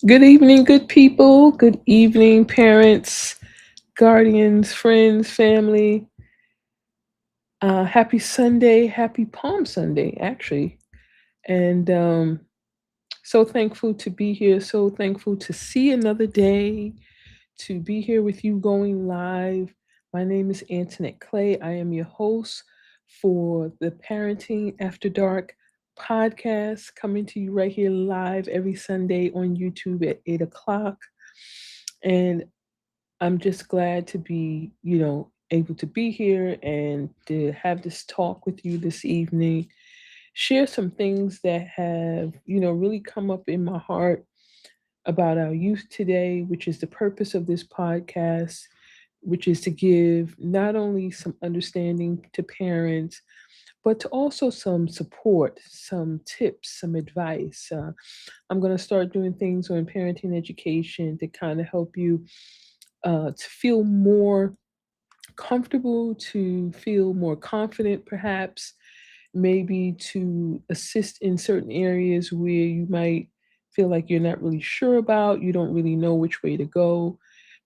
Good evening, good people. Good evening, parents, guardians, friends, family. Happy Sunday, happy Palm Sunday, actually. And so thankful to be here. So thankful to see another day, to be here with you going live. My name is Antoinette Clay. I am your host for the Parenting After Dark podcast, coming to you right here live every Sunday on YouTube at 8 o'clock. And I'm just glad to be, able to be here and to have this talk with you this evening. Share some things that have, really come up in my heart about our youth today, which is the purpose of this podcast, which is to give not only some understanding to parents, but to also some support, some tips, some advice. I'm going to start doing things on parenting education to kind of help you to feel more comfortable, to feel more confident, perhaps, maybe to assist in certain areas where you might feel like you're not really sure about, you don't really know which way to go,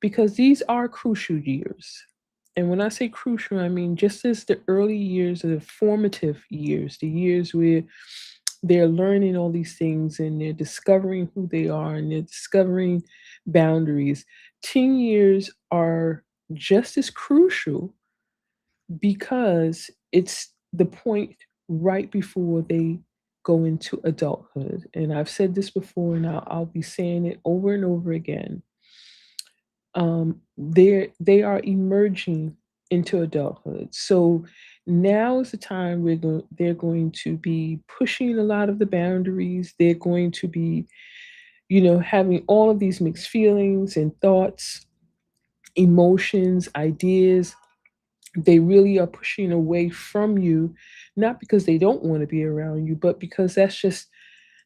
because these are crucial years. And when I say crucial, I mean just as the early years, the formative years, the years where they're learning all these things and they're discovering who they are and they're discovering boundaries. Teen years are just as crucial because it's the point right before they go into adulthood. And I've said this before, and I'll be saying it over and over again. They are emerging into adulthood. So now is the time they're going to be pushing a lot of the boundaries. They're going to be, having all of these mixed feelings and thoughts, emotions, ideas. They really are pushing away from you, not because they don't want to be around you, but because that's just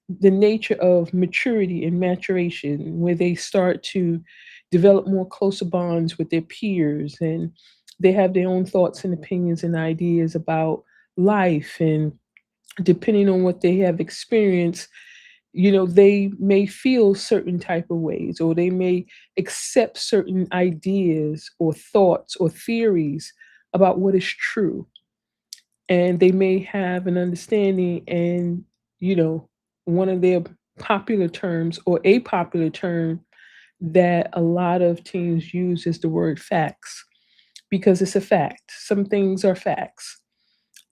the nature of maturity and maturation, where they start to develop more closer bonds with their peers and they have their own thoughts and opinions and ideas about life. And depending on what they have experienced, they may feel certain type of ways, or they may accept certain ideas or thoughts or theories about what is true, and they may have an understanding. And you know one of their popular terms, or a popular term that a lot of teens use, is the word facts, because it's a fact. Some things are facts,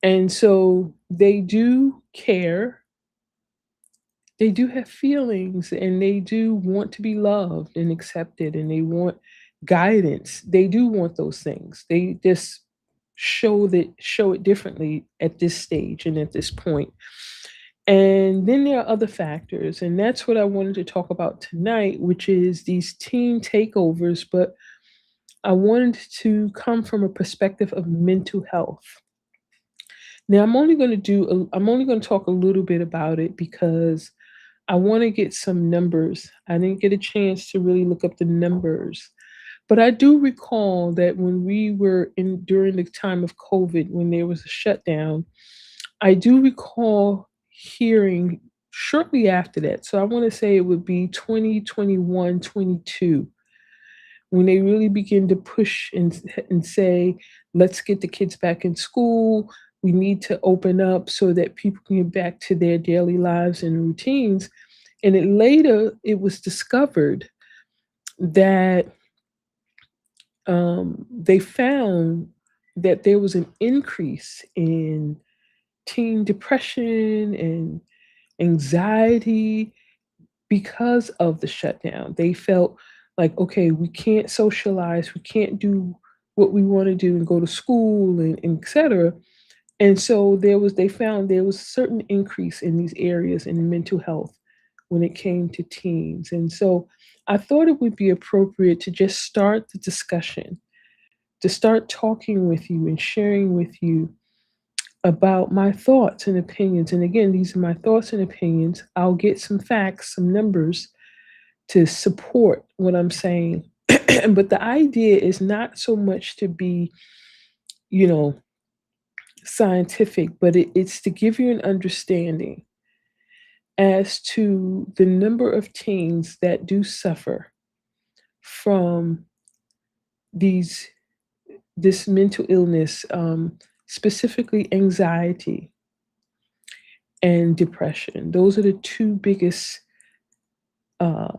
and so they do care, they do have feelings, and they do want to be loved and accepted, and they want guidance. They do want those things. They just show it differently at this stage and at this point. And then there are other factors, and that's what I wanted to talk about tonight, which is these teen takeovers. But I wanted to come from a perspective of mental health. Now I'm only going to talk a little bit about it because I want to get some numbers. I didn't get a chance to really look up the numbers. But I do recall that when we were in during the time of COVID, when there was a shutdown, I do recall hearing shortly after that. So I want to say it would be 2021, 22, when they really begin to push and say, let's get the kids back in school. We need to open up so that people can get back to their daily lives and routines. And it was discovered that they found that there was an increase in teen depression and anxiety because of the shutdown. They felt like, okay, we can't socialize, we can't do what we want to do and go to school and et cetera. And so they found there was a certain increase in these areas in mental health when it came to teens. And so I thought it would be appropriate to just start the discussion, to start talking with you and sharing with you about my thoughts and opinions. And again, these are my thoughts and opinions. I'll get some facts, some numbers to support what I'm saying. But the idea is not so much to be, you know, scientific, but it's to give you an understanding as to the number of teens that do suffer from these this mental illness, specifically anxiety and depression. Those are the two biggest uh,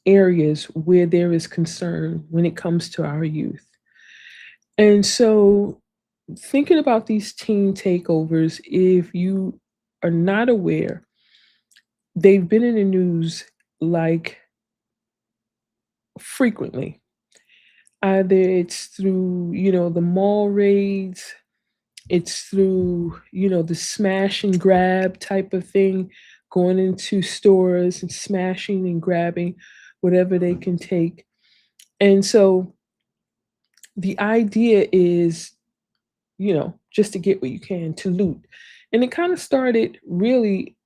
areas where there is concern when it comes to our youth. And so, thinking about these teen takeovers, if you are not aware, they've been in the news like frequently. Either it's through, the mall raids, it's through, the smash and grab type of thing, going into stores and smashing and grabbing whatever they can take. And so the idea is, just to get what you can, to loot. And it kind of started really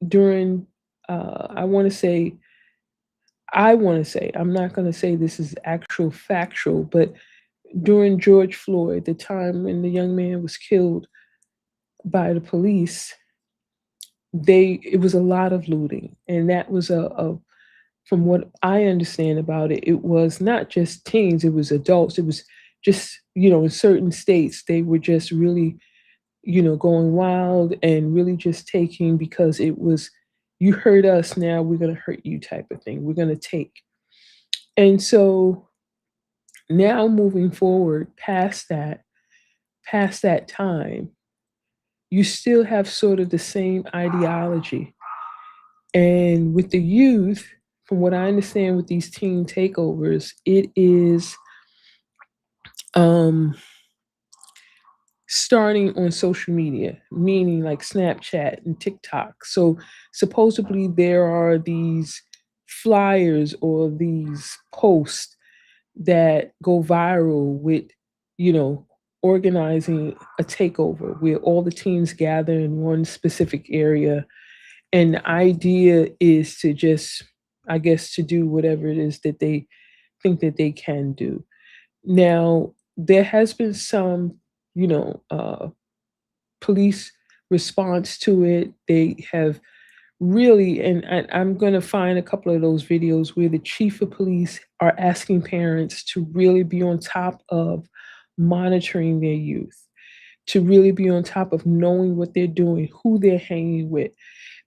during, I want to say, I'm not going to say this is actual factual, but during George Floyd, the time when the young man was killed by the police, it was a lot of looting. And that was from what I understand about it, it was not just teens, it was adults. It was just, in certain states, they were just really, going wild and really just taking because it was, you hurt us, now we're going to hurt you type of thing. We're going to take. And so now moving forward past that time, you still have sort of the same ideology. And with the youth, from what I understand with these teen takeovers, it is um, starting on social media, meaning like Snapchat and TikTok. So supposedly there are these flyers or these posts that go viral with, you know, organizing a takeover where all the teens gather in one specific area. And the idea is to just, I guess, to do whatever it is that they think that they can do. Now, there has been some, police response to it. They have really, and I'm going to find a couple of those videos where the chief of police are asking parents to really be on top of monitoring their youth, to really be on top of knowing what they're doing, who they're hanging with,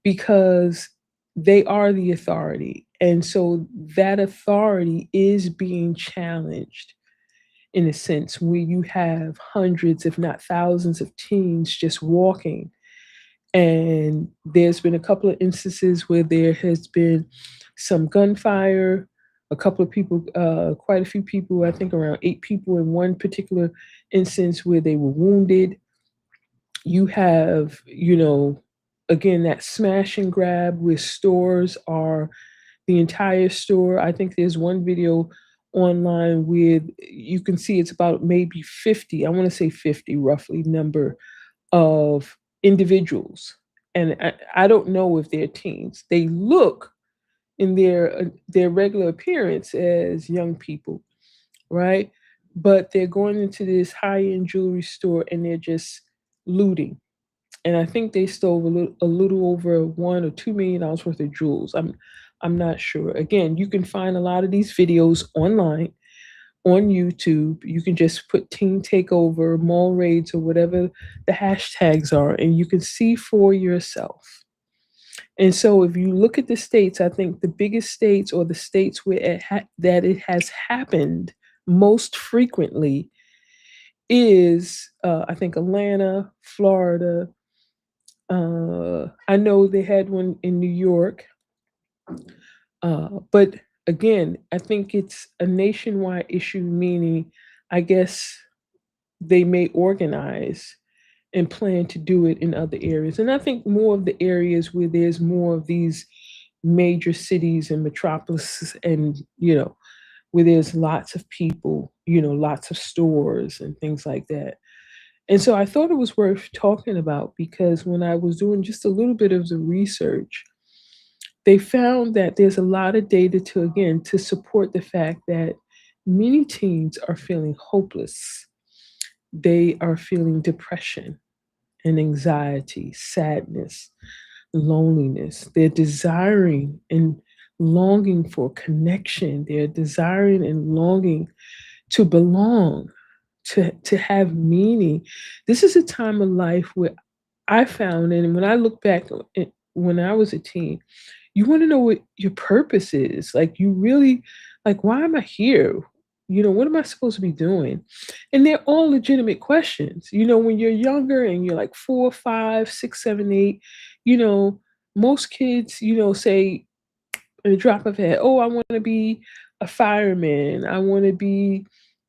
because they are the authority. And so that authority is being challenged in a sense where you have hundreds, if not thousands, of teens just walking. And there's been a couple of instances where there has been some gunfire, a couple of people, quite a few people, I think around 8 people in one particular instance where they were wounded. You have, again, that smash and grab where stores are the entire store. I think there's one video online where you can see it's about maybe 50, I want to say 50 roughly number of individuals. And I don't know if they're teens. They look in their regular appearance as young people, right? But they're going into this high-end jewelry store and they're just looting. And I think they stole a little over $1 or $2 million worth of jewels. I'm not sure. Again, you can find a lot of these videos online on YouTube. You can just put teen takeover, mall raids, or whatever the hashtags are, and you can see for yourself. And so, if you look at the states, I think the biggest states or the states where that it has happened most frequently is, I think, Atlanta, Florida. I know they had one in New York, but again, I think it's a nationwide issue, meaning, I guess they may organize and plan to do it in other areas. And I think more of the areas where there's more of these major cities and metropolises and, where there's lots of people, lots of stores and things like that. And so I thought it was worth talking about because when I was doing just a little bit of the research, they found that there's a lot of data to support the fact that many teens are feeling hopeless. They are feeling depression and anxiety, sadness, loneliness. They're desiring and longing for connection. They're desiring and longing to belong, to have meaning. This is a time of life where I found, and when I look back when I was a teen, you want to know what your purpose is. Like, you really, like, why am I here? What am I supposed to be doing? And they're all legitimate questions. When you're younger and you're like 4, 5, 6, 7, 8, you know, most kids, say in a drop of a hat, oh, I want to be a fireman. I want to be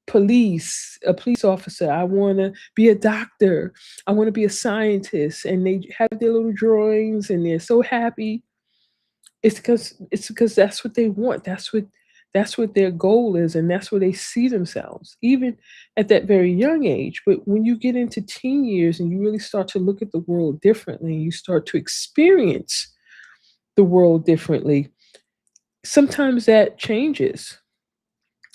a police officer. I want to be a doctor. I want to be a scientist. And they have their little drawings and they're so happy. It's because that's what they want. That's what their goal is, and that's where they see themselves, even at that very young age. But when you get into teen years and you really start to look at the world differently, you start to experience the world differently, sometimes that changes.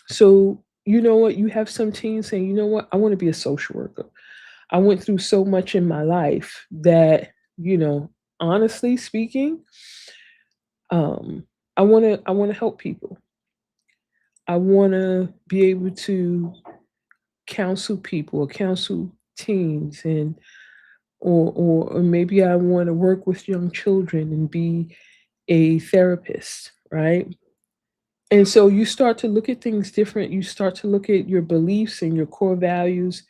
So, you know what? You have some teens saying, you know what? I want to be a social worker. I went through so much in my life that, honestly speaking, I want to help people. I want to be able to counsel people or counsel teens, and or maybe I want to work with young children and be a therapist, right? And so you start to look at things different. You start to look at your beliefs and your core values.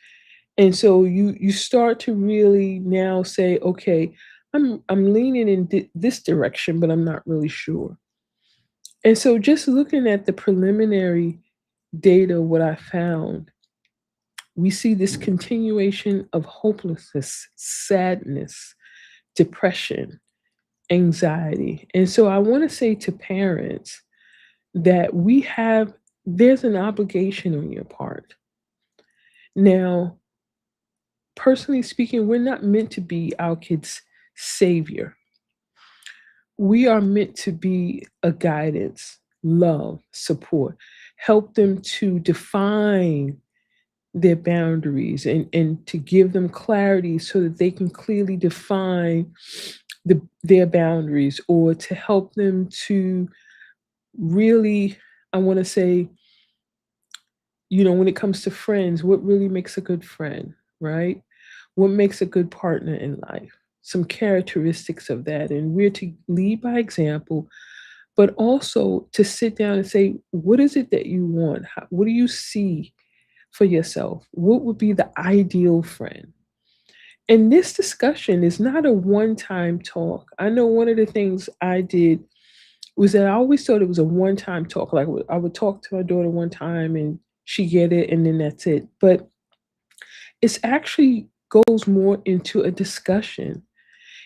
And so you start to really now say, okay, I'm leaning in this direction, but I'm not really sure. And so just looking at the preliminary data, what I found, we see this continuation of hopelessness, sadness, depression, anxiety. And so I want to say to parents that there's an obligation on your part. Now, personally speaking, we're not meant to be our kids' savior. We are meant to be a guidance, love, support, help them to define their boundaries, and to give them clarity so that they can clearly define their boundaries, or to help them to really, I want to say, when it comes to friends, what really makes a good friend, right? What makes a good partner in life? Some characteristics of that. And we're to lead by example, but also to sit down and say, what is it that you want? What do you see for yourself? What would be the ideal friend? And this discussion is not a one time talk. I know one of the things I did was that I always thought it was a one time talk. Like, I would talk to my daughter one time and she get it, and then that's it. But it's actually goes more into a discussion.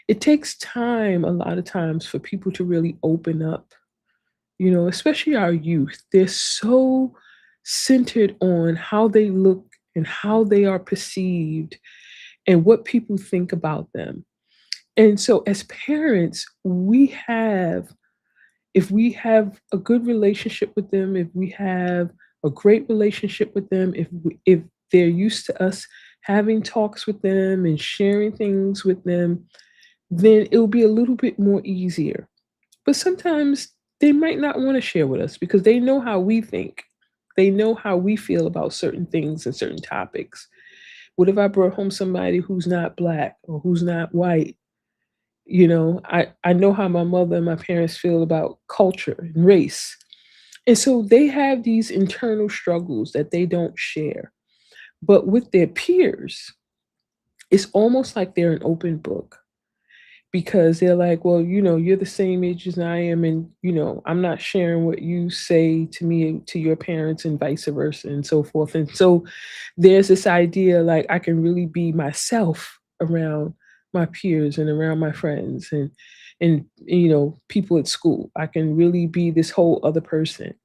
It takes time a lot of times for people to really open up, especially our youth. They're so centered on how they look and how they are perceived and what people think about them. And so as parents, if we have a good relationship with them, if we have a great relationship with them, if they're used to us having talks with them and sharing things with them, then it'll be a little bit more easier. But sometimes they might not want to share with us because they know how we think. They know how we feel about certain things and certain topics. What if I brought home somebody who's not black or who's not white? I know how my mother and my parents feel about culture and race. And so they have these internal struggles that they don't share. But with their peers, it's almost like they're an open book, because they're like, well, you're the same age as I am, and I'm not sharing what you say to me to your parents, and vice versa, and so forth. And so there's this idea, like, I can really be myself around my peers and around my friends, and people at school. I can really be this whole other person.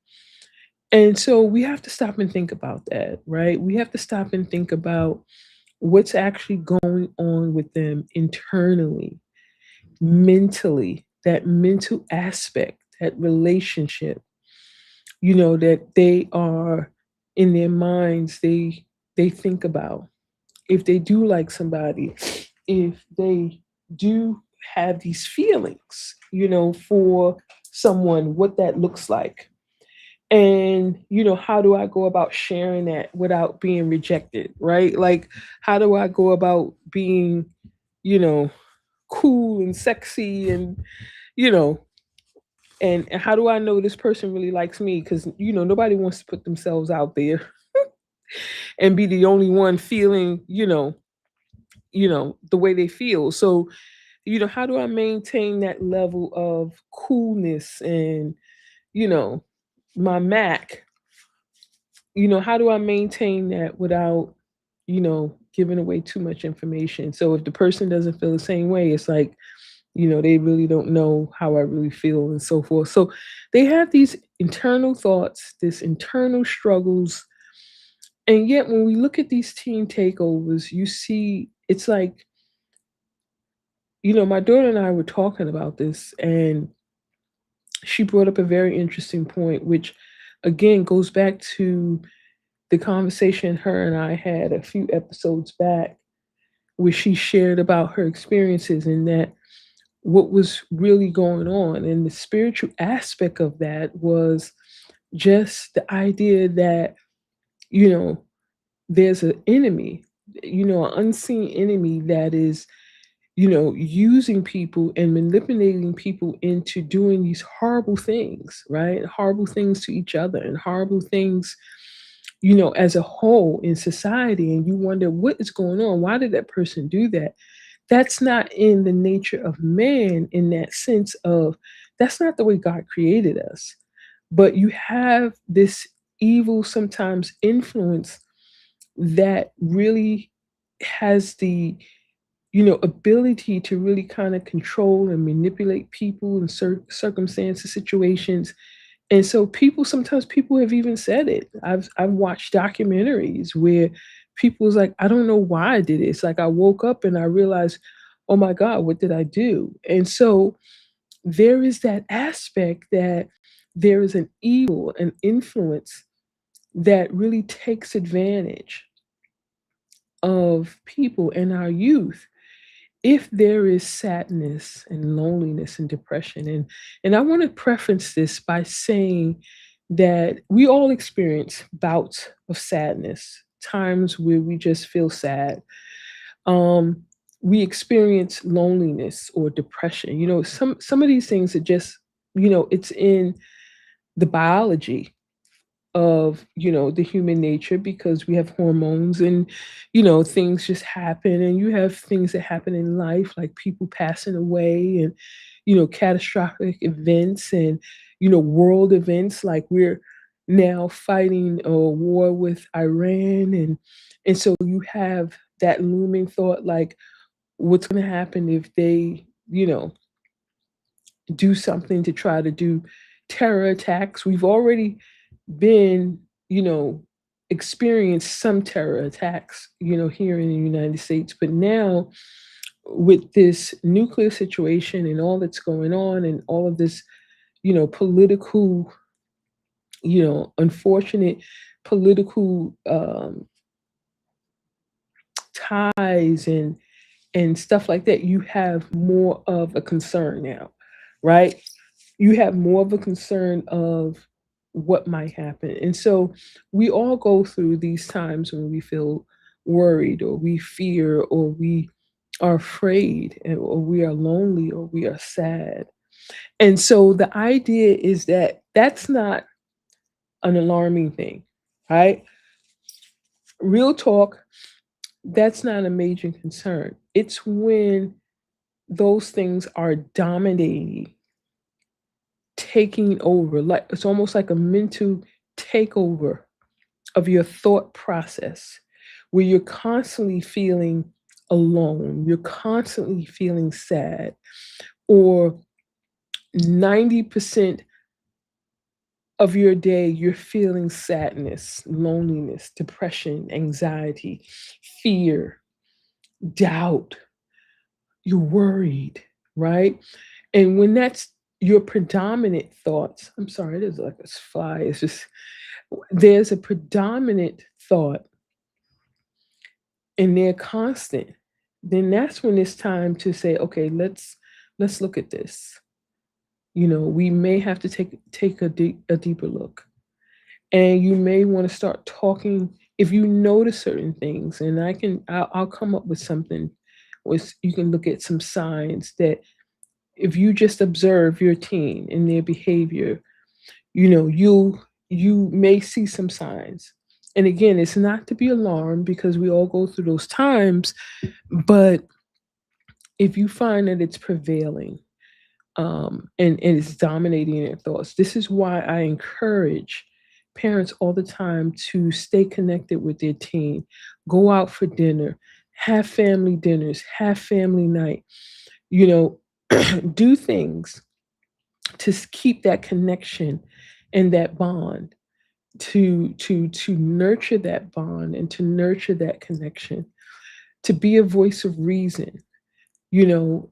And so we have to stop and think about that, right? We have to stop and think about what's actually going on with them internally, mentally, that mental aspect, that relationship, that they are in their minds, they think about. If they do like somebody, if they do have these feelings, for someone, what that looks like. And, how do I go about sharing that without being rejected, right? Like, how do I go about being, you know, cool and sexy and, you know, and how do I know this person really likes me? Because, nobody wants to put themselves out there and be the only one feeling, the way they feel. So, how do I maintain that level of coolness and, you know, my Mac, how do I maintain that without, giving away too much information? So if the person doesn't feel the same way, it's like, they really don't know how I really feel and so forth. So they have these internal thoughts, this internal struggles. And yet when we look at these teen takeovers, you see it's like, my daughter and I were talking about this, and she brought up a very interesting point, which again goes back to the conversation her and I had a few episodes back, where she shared about her experiences and that what was really going on. And the spiritual aspect of that was just the idea that, you know, there's an enemy, an unseen enemy that is, using people and manipulating people into doing these horrible things, right? Horrible things to each other and horrible things, as a whole in society. And you wonder what is going on? Why did that person do that? That's not in the nature of man, in that sense of that's not the way God created us. But you have this evil, sometimes influence that really has the ability to really kind of control and manipulate people in circumstances, situations. And so sometimes people have even said it. I've watched documentaries where people was like, I don't know why I did it. It's like I woke up and I realized, oh my God, what did I do? And so there is that aspect that there is an evil, an influence that really takes advantage of people and our youth if there is sadness and loneliness and depression. And I want to preference this by saying that we all experience bouts of sadness, times where we just feel sad. um we experience loneliness or depression. Some of these things are just, it's in the biology of the human nature, because we have hormones and things just happen, and you have things that happen in life like people passing away and catastrophic events and world events, like we're now fighting a war with Iran. And so you have that looming thought, like what's going to happen if they do something to try to do terror attacks. We've already been, experienced some terror attacks, here in the United States. But now, with this nuclear situation and all that's going on, and all of this, political, unfortunate political ties and stuff like that, you have more of a concern now, right? You have more of a concern of what might happen. And so we all go through these times when we feel worried or we fear or we are afraid or we are lonely or we are sad. And so the idea is that that's not an alarming thing, right? Real talk, that's not a major concern. It's when those things are dominating, taking over, like it's almost like a mental takeover of your thought process, where you're constantly feeling alone, you're constantly feeling sad, or 90% of your day you're feeling sadness, loneliness, depression, anxiety, fear, doubt, you're worried, right? And when that's your predominant thoughts, I'm sorry, there's like a fly. It's just there's a predominant thought and they're constant, then that's when it's time to say, okay, let's let's look at this. We may have to take a deeper look, and you may want to start talking if you notice certain things. And I'll come up with something, with you can look at some signs that if you just observe your teen and their behavior, you may see some signs. And again, it's not to be alarmed because we all go through those times, but if you find that it's prevailing, and it's dominating their thoughts. This is why I encourage parents all the time to stay connected with their teen, go out for dinner, have family dinners, have family night, you know, do things to keep that connection and that bond, to nurture that bond and to nurture that connection, to be a voice of reason,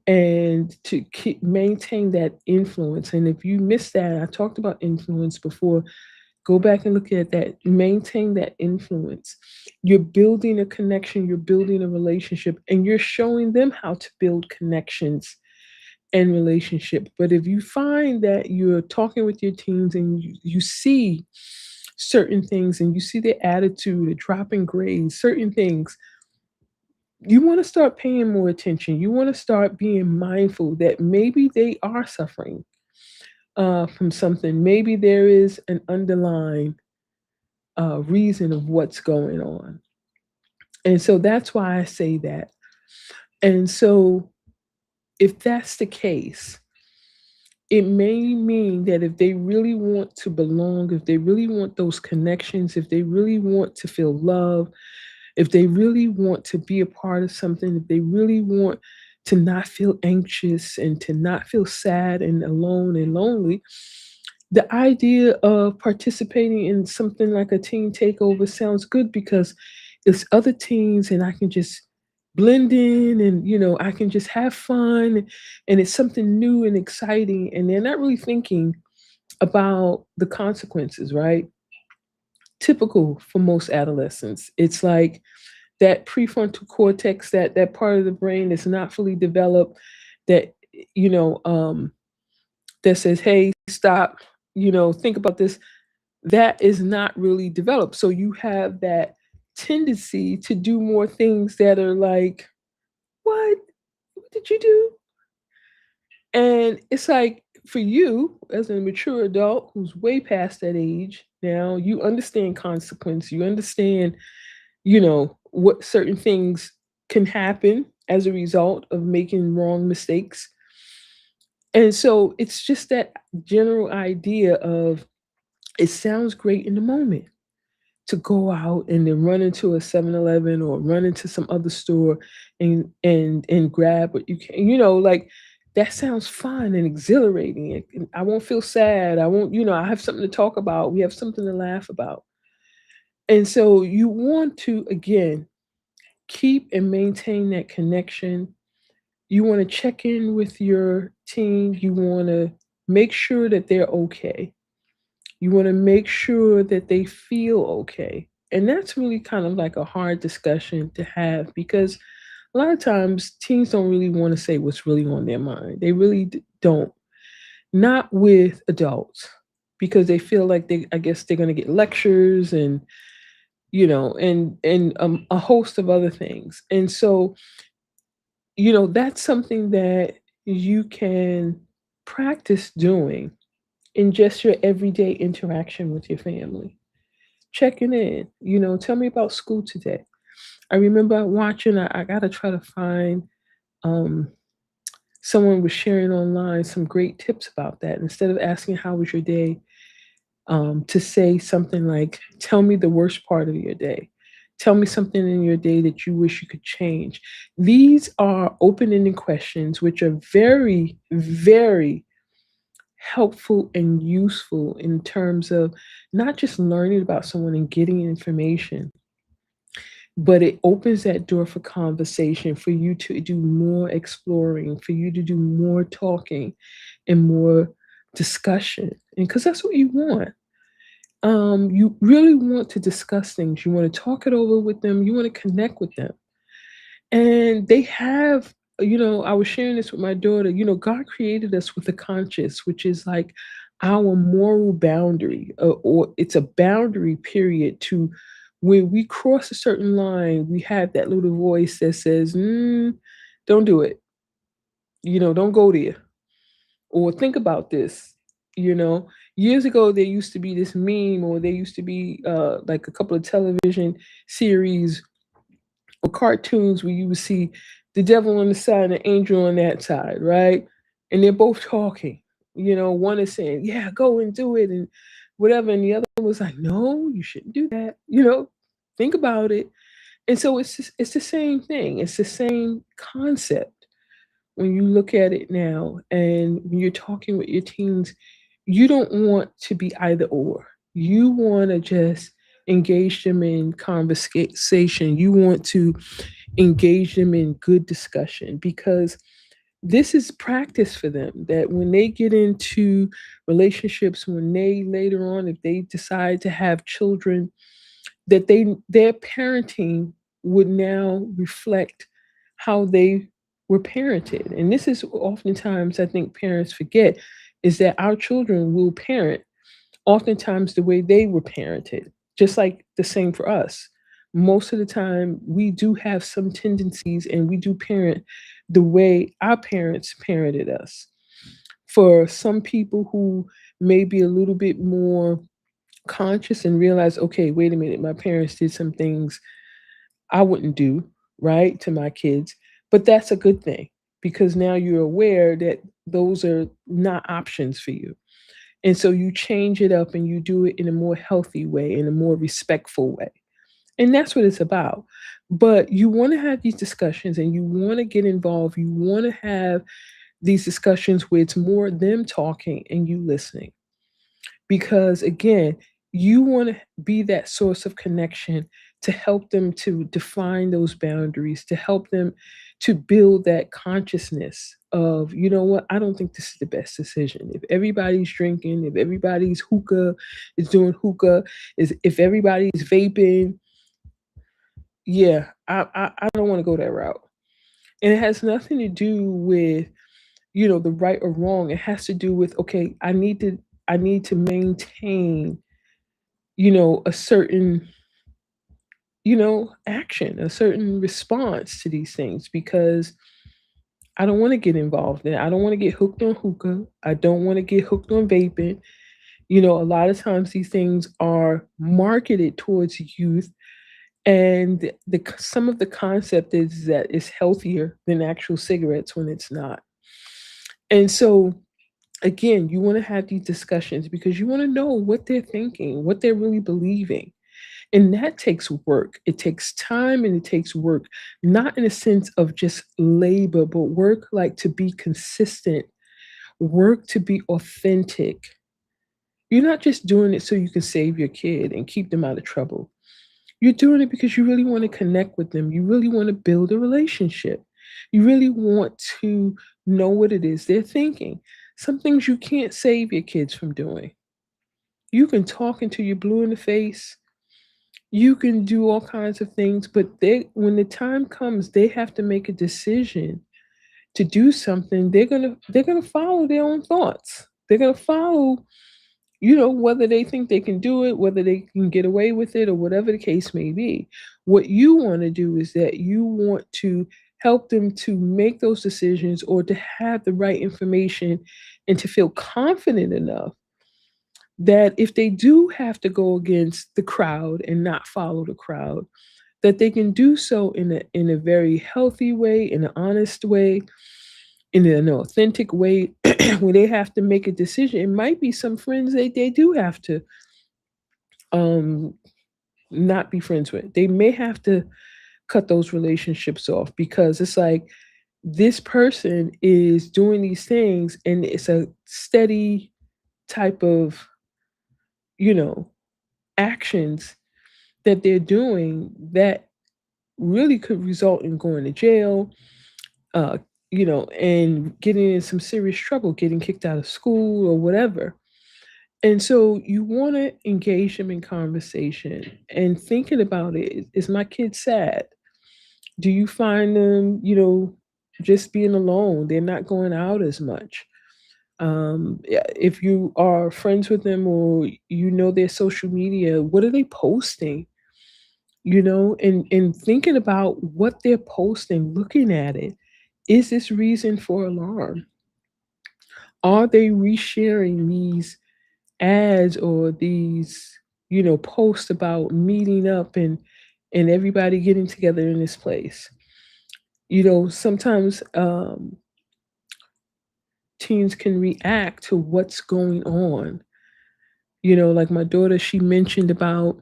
and to maintain that influence. And if you miss that, I talked about influence before, go back and look at that. Maintain that influence. You're building a connection, you're building a relationship, and you're showing them how to build connections and relationship. But if you find that you're talking with your teens and you see certain things and you see their attitude, a drop in grades, certain things, you want to start paying more attention. You want to start being mindful that maybe they are suffering from something. Maybe there is an underlying reason of what's going on. And so that's why I say that. And so if that's the case, it may mean that if they really want to belong, if they really want those connections, if they really want to feel love, if they really want to be a part of something, if they really want to not feel anxious and to not feel sad and alone and lonely, the idea of participating in something like a teen takeover sounds good because it's other teens and I can just blend in and I can just have fun, and it's something new and exciting, and they're not really thinking about the consequences, right? Typical for most adolescents. It's like that prefrontal cortex, that part of the brain that's not fully developed, that you know um that says, hey, stop, think about this, that is not really developed. So you have that tendency to do more things that are like, what did you do? And it's like, for you as a mature adult who's way past that age now, you understand consequence, you understand, what certain things can happen as a result of making wrong mistakes. And so it's just that general idea of, it sounds great in the moment to go out and then run into a 7-Eleven or run into some other store and grab what you can. Like, that sounds fun and exhilarating. I won't feel sad. I won't, I have something to talk about. We have something to laugh about. And so you want to, again, keep and maintain that connection. You want to check in with your team. You want to make sure that they're okay. You want to make sure that they feel okay. And that's really kind of like a hard discussion to have because a lot of times teens don't really want to say what's really on their mind. They really don't. Not with adults because they feel like I guess they're going to get lectures and a host of other things. And so, that's something that you can practice doing in just your everyday interaction with your family. Checking in, tell me about school today. I remember watching, I got to try to find, um, someone was sharing online some great tips about that. Instead of asking, how was your day? To say something like, tell me the worst part of your day. Tell me something in your day that you wish you could change. These are open ended questions, which are very, very helpful and useful in terms of not just learning about someone and getting information, but it opens that door for conversation, for you to do more exploring, for you to do more talking and more discussion. And because that's what you want. You really want to discuss things. You want to talk it over with them. You want to connect with them. And they have I was sharing this with my daughter. God created us with a conscience, which is like our moral boundary, or it's a boundary period to when we cross a certain line, we have that little voice that says, don't do it. Don't go there. Or think about this. You know, Years ago, there used to be this meme, or there used to be like a couple of television series or cartoons where you would see the devil on the side and the angel on that side, right? And they're both talking. One is saying, "Yeah, go and do it," and whatever, and the other was like, "No, you shouldn't do that." Think about it. And so it's the same thing. It's the same concept when you look at it now, and when you're talking with your teens, you don't want to be either or. You want to just engage them in conversation. You want to engage them in good discussion, because this is practice for them, that when they get into relationships, when they later on, if they decide to have children, that their parenting would now reflect how they were parented. And this is oftentimes, I think, parents forget, is that our children will parent oftentimes the way they were parented, just like the same for us. Most of the time, we do have some tendencies, and we do parent the way our parents parented us. For some people who may be a little bit more conscious and realize, okay, wait a minute, my parents did some things I wouldn't do, right, to my kids. But that's a good thing, because now you're aware that those are not options for you. And so you change it up and you do it in a more healthy way, in a more respectful way. And that's what it's about. But you want to have these discussions, and you want to get involved. You want to have these discussions where it's more them talking and you listening. Because again, you want to be that source of connection to help them to define those boundaries, to help them to build that consciousness of, you know what, I don't think this is the best decision. If everybody's drinking, if everybody's hookah is doing hookah, is if everybody's vaping, yeah, I don't want to go that route. And it has nothing to do with, the right or wrong. It has to do with, okay, I need to maintain, a certain, action, a certain response to these things, because I don't want to get involved in it. I don't want to get hooked on hookah. I don't want to get hooked on vaping. A lot of times these things are marketed towards youth, and some of the concept is that it's healthier than actual cigarettes when it's not. And so again, you want to have these discussions because you want to know what they're thinking, what they're really believing. And that takes work. It takes time and it takes work, not in a sense of just labor, but work like to be consistent, work to be authentic. You're not just doing it so you can save your kid and keep them out of trouble. You're doing it because you really want to connect with them. You really want to build a relationship. You really want to know what it is they're thinking. Some things you can't save your kids from doing. You can talk until you're blue in the face. You can do all kinds of things, but when the time comes, they have to make a decision to do something. They're gonna follow their own thoughts. They're gonna follow, whether they think they can do it, whether they can get away with it, or whatever the case may be. What you want to do is that you want to help them to make those decisions, or to have the right information, and to feel confident enough that if they do have to go against the crowd and not follow the crowd, that they can do so in a very healthy way, in an honest way, in an authentic way, where they have to make a decision. It might be some friends they do have to um not be friends with. They may have to cut those relationships off, because it's like this person is doing these things, and it's a steady type of, you know, actions that they're doing that really could result in going to jail, uh, and getting in some serious trouble, getting kicked out of school or whatever. And so you want to engage them in conversation and thinking about it. Is my kid sad? Do you find them, just being alone. They're not going out as much. Yeah, if you are friends with them or you know their social media, what are they posting? And thinking about what they're posting, looking at it, is this reason for alarm? Are they resharing these ads or these, posts about meeting up and everybody getting together in this place? Sometimes teens can react to what's going on. Like my daughter, she mentioned about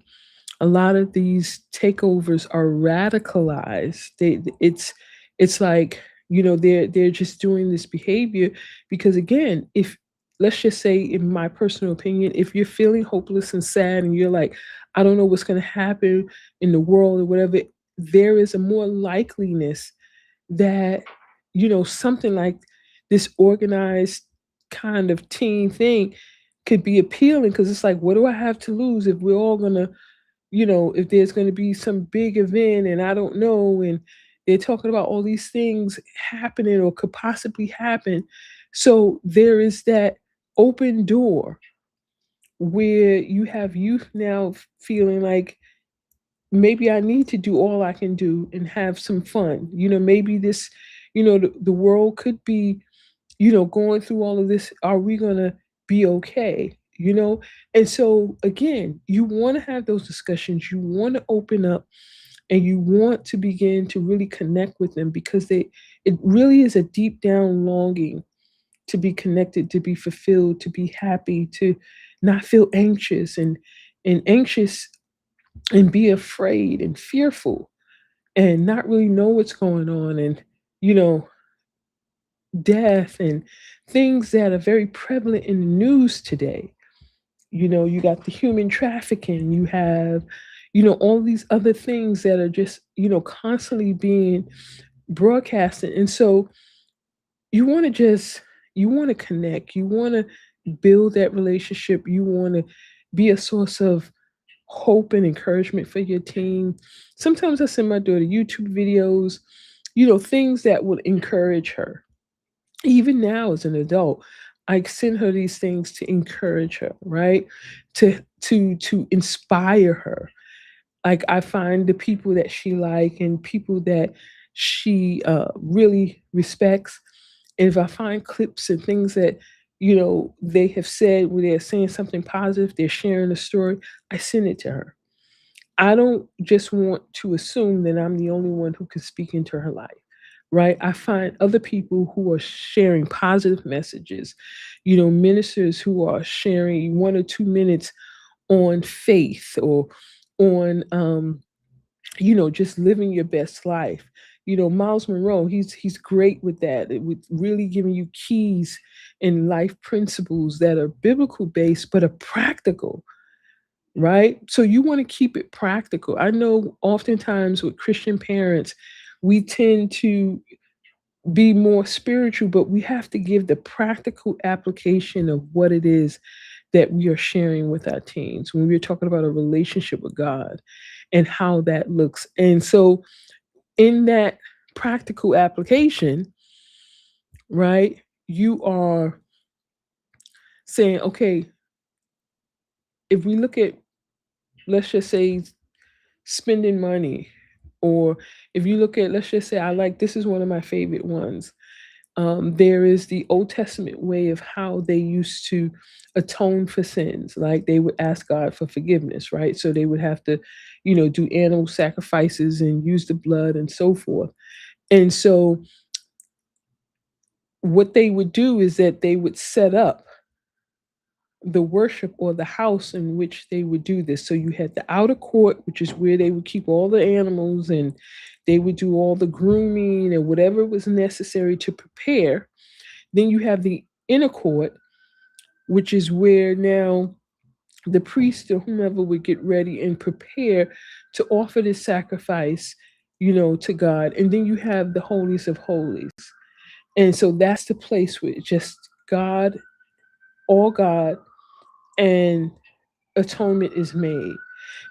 a lot of these takeovers are radicalized. It's like, they're just doing this behavior because, again, if, let's just say, in my personal opinion, if you're feeling hopeless and sad and you're like, I don't know what's going to happen in the world or whatever, there is a more likeliness that, something like this organized kind of teen thing could be appealing, because it's like, what do I have to lose if we're all gonna, if there's going to be some big event and I don't know, and they're talking about all these things happening or could possibly happen. So there is that open door where you have youth now feeling like, maybe I need to do all I can do and have some fun. Maybe this, the world could be, going through all of this. Are we going to be okay? And so, again, you want to have those discussions. You want to open up and you want to begin to really connect with them, because it really is a deep down longing to be connected, to be fulfilled, to be happy, to not feel anxious and anxious and be afraid and fearful and not really know what's going on, and you know death and things that are very prevalent in the news today. You got the human trafficking, you have all these other things that are just constantly being broadcasted. And so you want to just you want to connect, you want to build that relationship, you want to be a source of hope and encouragement for your team. Sometimes I send my daughter YouTube videos, things that would encourage her. Even now as an adult, I send her these things to encourage her, right? To inspire her. Like, I find the people that she like and people that she really respects. And if I find clips and things that they have said where they're saying something positive, they're sharing a story, I send it to her. I don't just want to assume that I'm the only one who can speak into her life, right? I find other people who are sharing positive messages, ministers who are sharing 1 or 2 minutes on faith or on, just living your best life. Miles Monroe, he's great with that, with really giving you keys and life principles that are biblical based but are practical, right? So you want to keep it practical. I know oftentimes with Christian parents, we tend to be more spiritual, but we have to give the practical application of what it is that we are sharing with our teens when we're talking about a relationship with God and how that looks. And so, in that practical application, right, you are saying, okay, if we look at, let's just say, spending money, or if you look at, let's just say, this is one of my favorite ones. There is the Old Testament way of how they used to atone for sins. Like, they would ask God for forgiveness, right? So they would have to, do animal sacrifices and use the blood and so forth. And so what they would do is that they would set up the worship or the house in which they would do this. So you had the outer court, which is where they would keep all the animals and they would do all the grooming and whatever was necessary to prepare. Then you have the inner court, which is where now the priest or whomever would get ready and prepare to offer this sacrifice, to God. And then you have the holies of holies. And so that's the place where just God, all God, and atonement is made.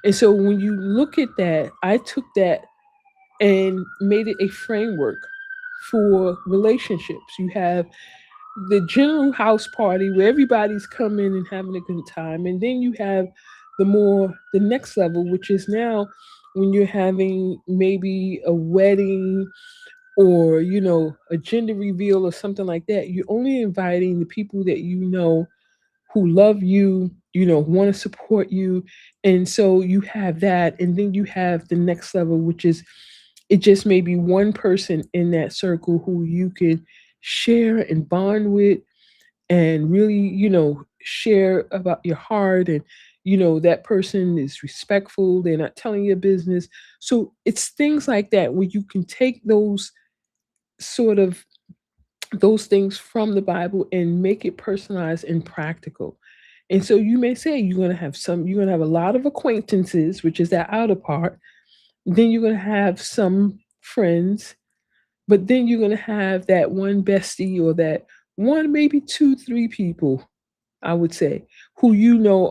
And so when you look at that, I took that and made it a framework for relationships. You have the general house party where everybody's coming and having a good time. And then you have the next level, which is now when you're having maybe a wedding or, a gender reveal or something like that. You're only inviting the people that you know who love you, want to support you. And so you have that. And then you have the next level, which is it just may be one person in that circle who you can share and bond with and really, share about your heart. And, that person is respectful. They're not telling your business. So it's things like that where you can take sort of those things from the Bible and make it personalized and practical. And so you may say you're going to have a lot of acquaintances, which is that outer part. Then you're going to have some friends, but then you're going to have that one bestie or that one, maybe two, three people, I would say, who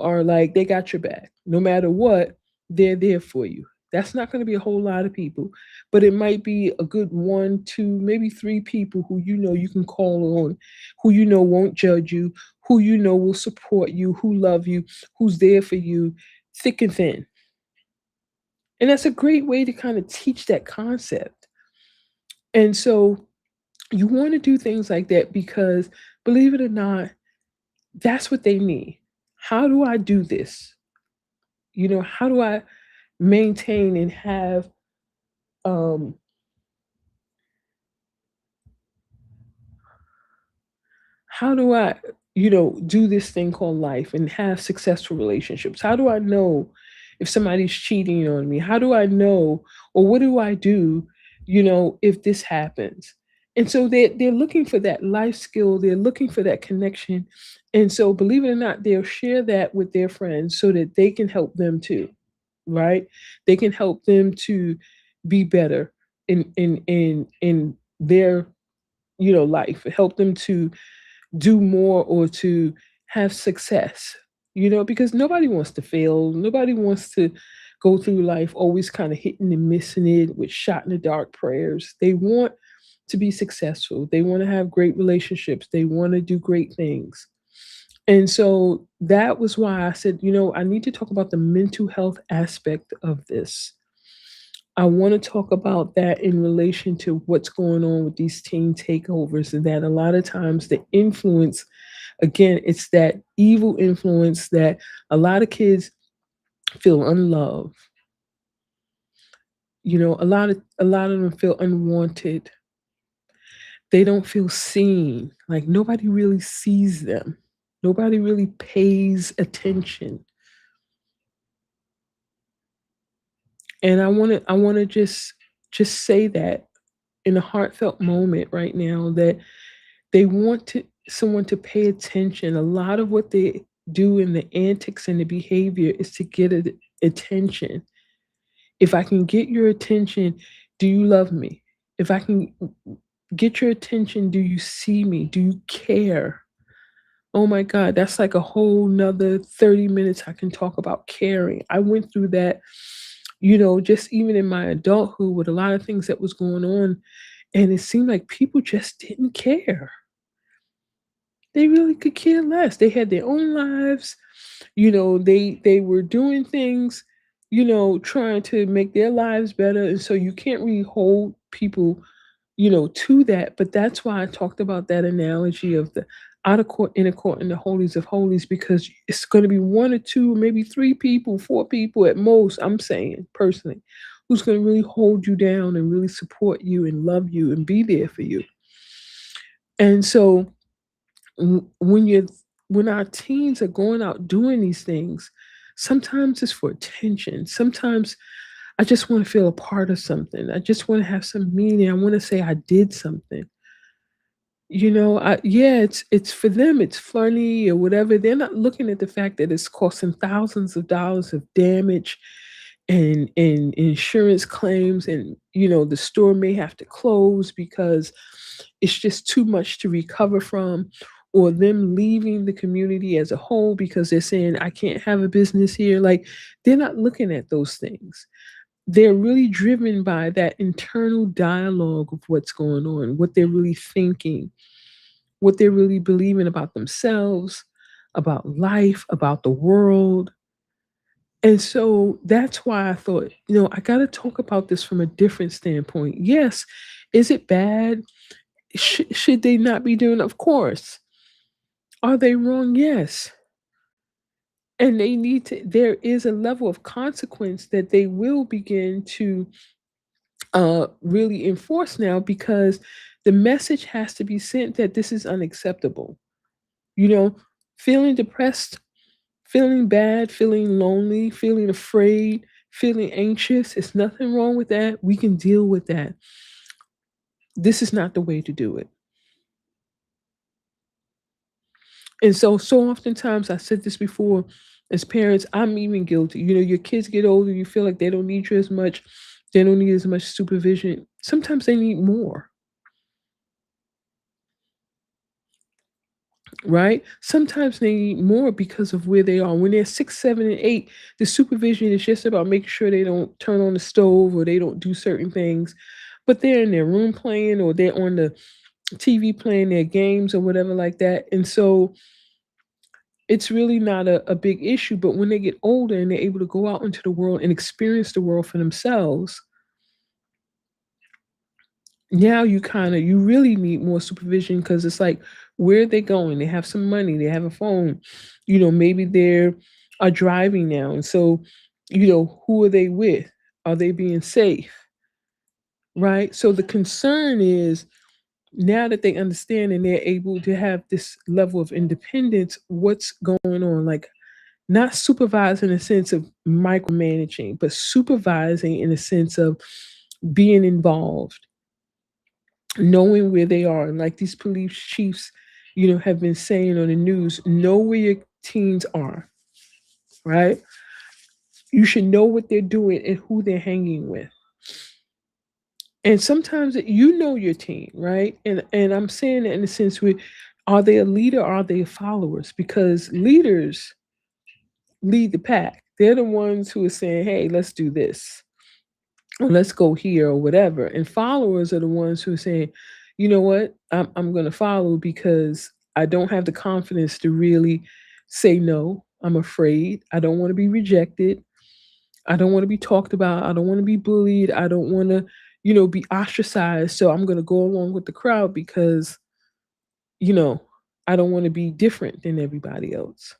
are like, they got your back. No matter what, they're there for you. That's not going to be a whole lot of people, but it might be a good one, two, maybe three people who you can call on, who won't judge you, who will support you, who love you, who's there for you, thick and thin. And that's a great way to kind of teach that concept. And so you want to do things like that because, believe it or not, that's what they need. How do I do this? How do I maintain and have um how do I, do this thing called life and have successful relationships? How do I know if somebody's cheating on me? How do I know, or what do I do, if this happens? And so they're looking for that life skill, they're looking for that connection. And so believe it or not, they'll share that with their friends so that they can help them too, right? They can help them to be better in their, life, help them to do more or to have success, because nobody wants to fail. Nobody wants to go through life always kind of hitting and missing it with shot in the dark prayers. They want to be successful. They want to have great relationships. They want to do great things. And so that was why I said, I need to talk about the mental health aspect of this. I want to talk about that in relation to what's going on with these teen takeovers, and that a lot of times the influence, again, it's that evil influence that a lot of kids feel unloved. A lot of them feel unwanted. They don't feel seen. Like nobody really sees them. Nobody really pays attention. And I want to just say that in a heartfelt moment right now that they want someone to pay attention. A lot of what they do in the antics and the behavior is to get attention. If I can get your attention, do you love me? If I can get your attention, do you see me? Do you care? Oh my God, that's like a whole nother 30 minutes I can talk about caring. I went through that, just even in my adulthood with a lot of things that was going on. And it seemed like people just didn't care. They really could care less. They had their own lives. They were doing things, trying to make their lives better. And so you can't really hold people, to that. But that's why I talked about that analogy of the outer court, inner court, and the holies of holies, because it's going to be one or two, maybe three people, four people at most, I'm saying personally, who's going to really hold you down and really support you and love you and be there for you. And so when our teens are going out doing these things, sometimes it's for attention. Sometimes I just want to feel a part of something. I just want to have some meaning. I want to say I did something. Yeah, it's for them, it's funny or whatever. They're not looking at the fact that it's costing thousands of dollars of damage and insurance claims, and the store may have to close because it's just too much to recover from, or them leaving the community as a whole because they're saying I can't have a business here. Like they're not looking at those things. they're really driven by that internal dialogue of what's going on, what they're really thinking, what they're really believing about themselves, about life, about the world. And so that's why I thought, I got to talk about this from a different standpoint. Yes, is it bad? Should they not be doing it? Of course. Are they wrong? Yes. And they need to, there is a level of consequence that they will begin to really enforce now, because the message has to be sent that this is unacceptable. You know, feeling depressed, feeling bad, feeling lonely, feeling afraid, feeling anxious, there's nothing wrong with that. We can deal with that. This is not the way to do it. And so oftentimes, I said this before, as parents, I'm even guilty. Your kids get older, you feel like they don't need you as much, they don't need as much supervision. Sometimes they need more, right? Sometimes they need more because of where they are. When they're 6, 7, and 8, the supervision is just about making sure they don't turn on the stove or they don't do certain things. But they're in their room playing, or they're on the TV playing their games or whatever like that. And so it's really not a big issue. But when they get older and they're able to go out into the world and experience the world for themselves, now you really need more supervision, because it's like, where are they going? They have some money, they have a phone, maybe they're are driving now. And so, who are they with? Are they being safe? Right? So the concern is, now that they understand and they're able to have this level of independence, what's going on? Like, not supervising in a sense of micromanaging, but supervising in a sense of being involved, knowing where they are. And like these police chiefs, have been saying on the news, know where your teens are, right? You should know what they're doing and who they're hanging with. And sometimes you know your teen, right? And I'm saying that in the sense where, are they a leader or are they followers? Because leaders lead the pack. They're the ones who are saying, hey, let's do this, or let's go here, or whatever. And followers are the ones who are saying, you know what, I'm going to follow because I don't have the confidence to really say no. I'm afraid. I don't want to be rejected. I don't want to be talked about. I don't want to be bullied. I don't want to, be ostracized. So I'm going to go along with the crowd because, you know, I don't want to be different than everybody else.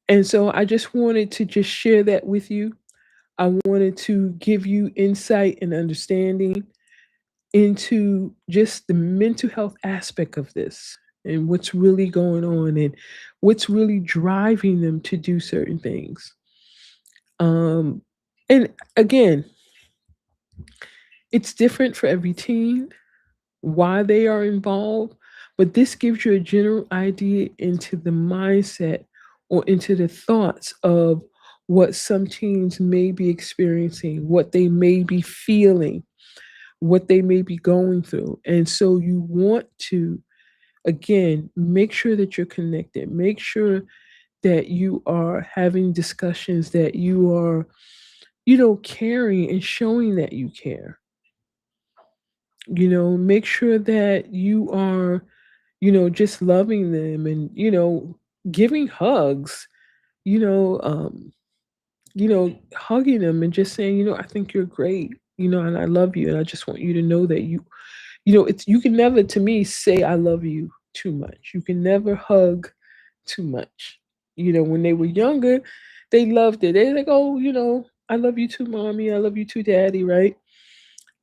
And so I just wanted to just share that with you. I wanted to give you insight and understanding into just the mental health aspect of this, and what's really going on, and what's really driving them to do certain things. Um, and again, it's different for every teen, why they are involved, but this gives you a general idea into the mindset, or into the thoughts of what some teens may be experiencing, what they may be feeling, what they may be going through. And so you want to, again, make sure that you're connected, make sure that you are having discussions, that you are, caring and showing that you care. Make sure that you are, just loving them, and, giving hugs, you know, um, hugging them and just saying, I think you're great, and I love you. And I just want you to know that it's, you can never, to me, say I love you too much. You can never hug too much. When they were younger, they loved it. They're like, oh, I love you too, mommy. I love you too, daddy, right?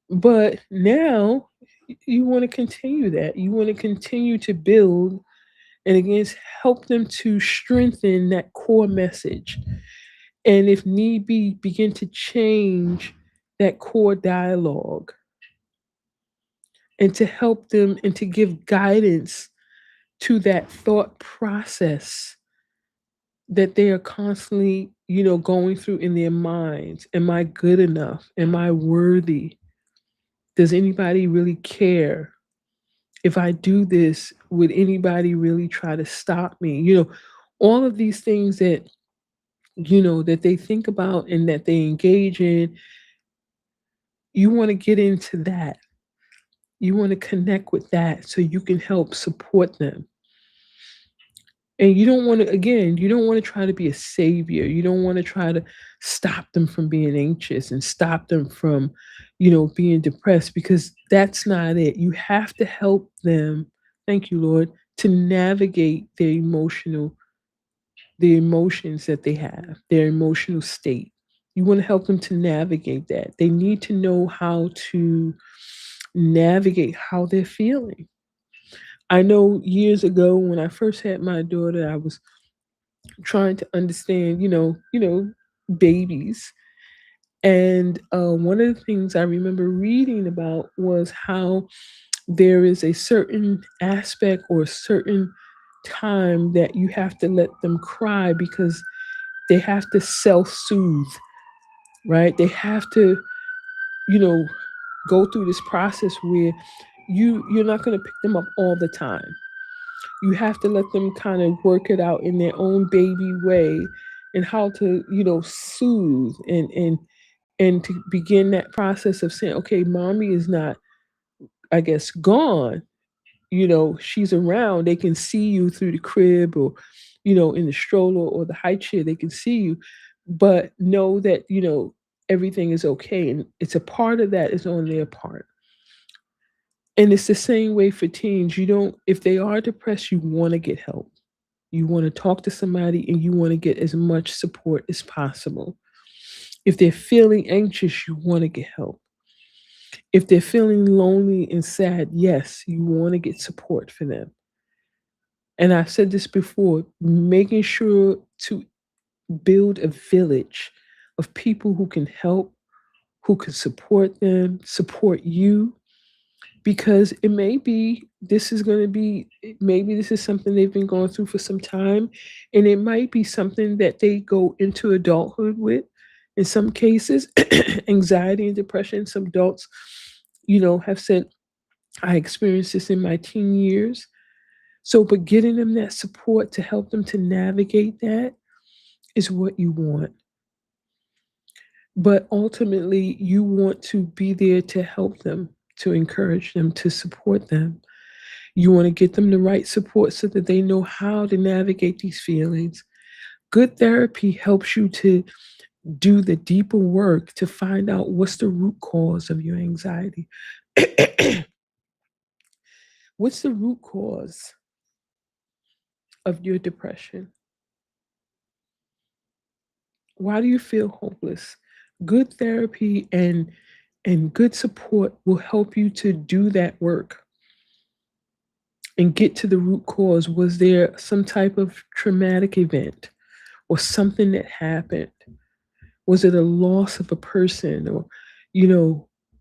But now you want to continue that. You want to continue to build, and again, help them to strengthen that core message. And if need be, begin to change that core dialogue, and to help them and to give guidance to that thought process that they are constantly, going through in their minds. Am I good enough? Am I worthy? Does anybody really care? If I do this, would anybody really try to stop me? All of these things that that they think about and that they engage in. You want to get into that. You want to connect with that so you can help support them. And you don't want to, again, you don't want to try to be a savior. You don't want to try to stop them from being anxious and stop them from, being depressed, because that's not it. You have to help them, thank you, Lord, to navigate the emotions that they have, their emotional state. You want to help them to navigate that. They need to know how to navigate how they're feeling. I know years ago when I first had my daughter, I was trying to understand, babies. And one of the things I remember reading about was how there is a certain aspect or a certain time that you have to let them cry because they have to self-soothe, right? They have to, you know, go through this process where you're not going to pick them up all the time. You have to let them kind of work it out in their own baby way, and how to, soothe and to begin that process of saying, okay, mommy is not, I guess, gone. She's around. They can see you through the crib, or, in the stroller or the high chair, they can see you, but know that, everything is okay. And it's a part of that is on their part. And it's the same way for teens. You don't, if they are depressed, you want to get help. You want to talk to somebody and you want to get as much support as possible. If they're feeling anxious, you want to get help. If they're feeling lonely and sad, yes, you want to get support for them. And I've said this before, making sure to build a village of people who can help, who can support them, support you, because it may be this is going to be, maybe this is something they've been going through for some time, and it might be something that they go into adulthood with. In some cases, anxiety and depression, some adults, have said, I experienced this in my teen years. So, but getting them that support to help them to navigate that is what you want. But ultimately, you want to be there to help them, to encourage them, to support them. You want to get them the right support so that they know how to navigate these feelings. Good therapy helps you to do the deeper work to find out what's the root cause of your anxiety. What's the root cause of your depression? Why do you feel hopeless? Good therapy and good support will help you to do that work and get to the root cause. Was there some type of traumatic event or something that happened? Was it a loss of a person, or,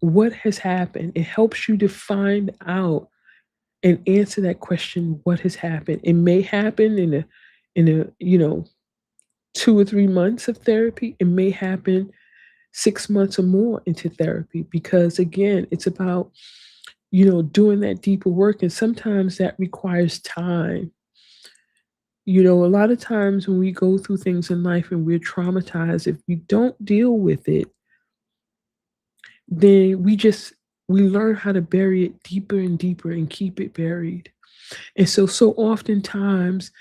what has happened? It helps you to find out and answer that question, what has happened? It may happen in a 2 or 3 months of therapy. It may happen 6 months or more into therapy, because again, it's about, doing that deeper work. And sometimes that requires time. A lot of times when we go through things in life and we're traumatized, if we don't deal with it, then we learn how to bury it deeper and deeper and keep it buried. And so oftentimes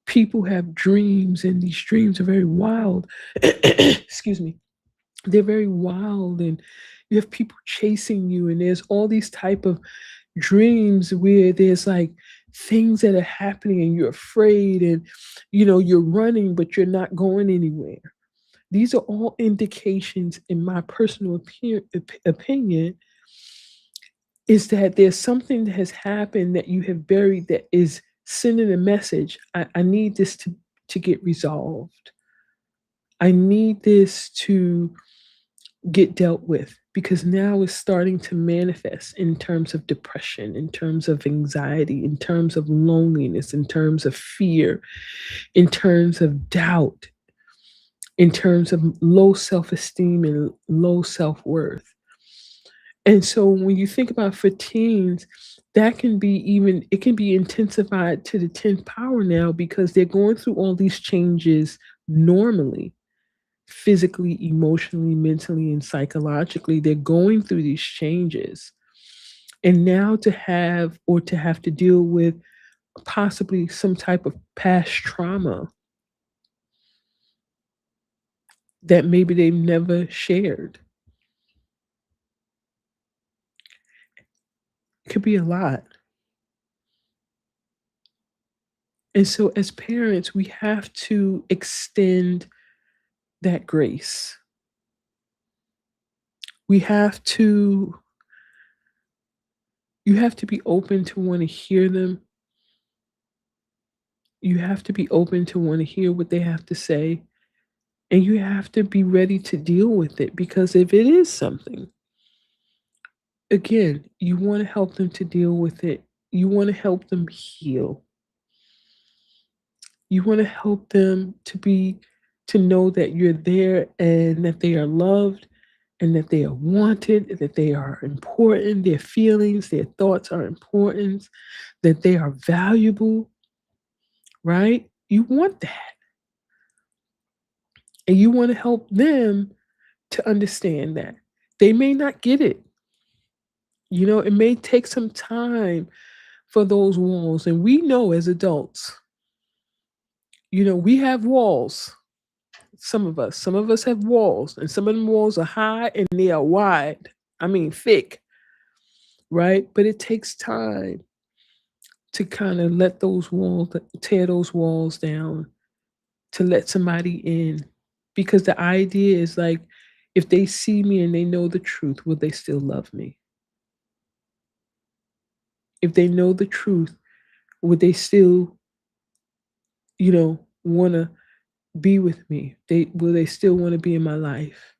people have dreams, and these dreams are very wild. Excuse me. They're very wild, and you have people chasing you, and there's all these type of dreams where there's like things that are happening and you're afraid, and you're running but you're not going anywhere. These are all indications, in my personal opinion, is that there's something that has happened that you have buried that is sending a message. I need this to get resolved. I need this to get dealt with, because now it's starting to manifest in terms of depression, in terms of anxiety, in terms of loneliness, in terms of fear, in terms of doubt, in terms of low self-esteem and low self-worth. And so when you think about for teens, that can be even, it can be intensified to the 10th power now, because they're going through all these changes normally. physically, emotionally, mentally, and psychologically. They're going through these changes. And now to have to deal with possibly some type of past trauma that maybe they've never shared. It could be a lot. And so, as parents, we have to extend that grace. We have to, you have to be open to want to hear them. You have to be open to want to hear what they have to say. And you have to be ready to deal with it because if it is something, again, you want to help them to deal with it. You want to help them heal. You want to help them to know that you're there and that they are loved and that they are wanted, that they are important, their feelings, their thoughts are important, that they are valuable, right? You want that. And you want to help them to understand that. They may not get it. It may take some time for those walls. And we know as adults, we have walls. Some of us have walls, and some of them walls are high and they are wide. I mean, thick, right? But it takes time to kind of tear those walls down, to let somebody in. Because the idea is like, if they see me and they know the truth, will they still love me? If they know the truth, would they still, want to be with me? Will they still want to be in my life?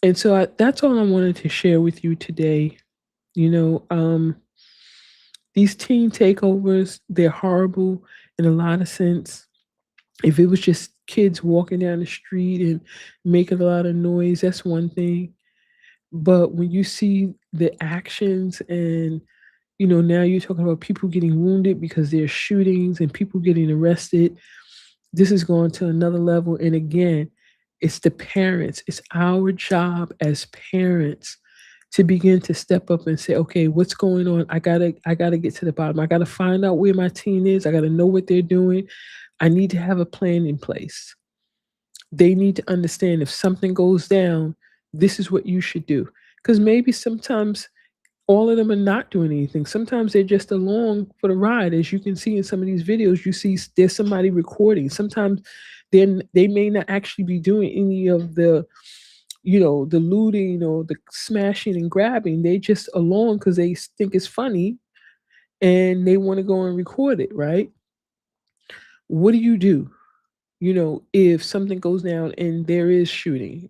And so that's all I wanted to share with you today. You know, um, these teen takeovers, they're horrible in a lot of sense. If it was just kids walking down the street and making a lot of noise, that's one thing. But when you see the actions and, now you're talking about people getting wounded because there's shootings and people getting arrested, this is going to another level. And again, it's the parents. It's our job as parents to begin to step up and say, okay, what's going on? I gotta get to the bottom. I gotta find out where my teen is. I gotta know what they're doing. I need to have a plan in place. They need to understand if something goes down, this is what you should do. Because maybe sometimes all of them are not doing anything. Sometimes they're just along for the ride. As you can see in some of these videos, you see there's somebody recording. Sometimes they may not actually be doing any of the looting or the smashing and grabbing. They just along because they think it's funny and they want to go and record it, right? What do you do? If something goes down and there is shooting,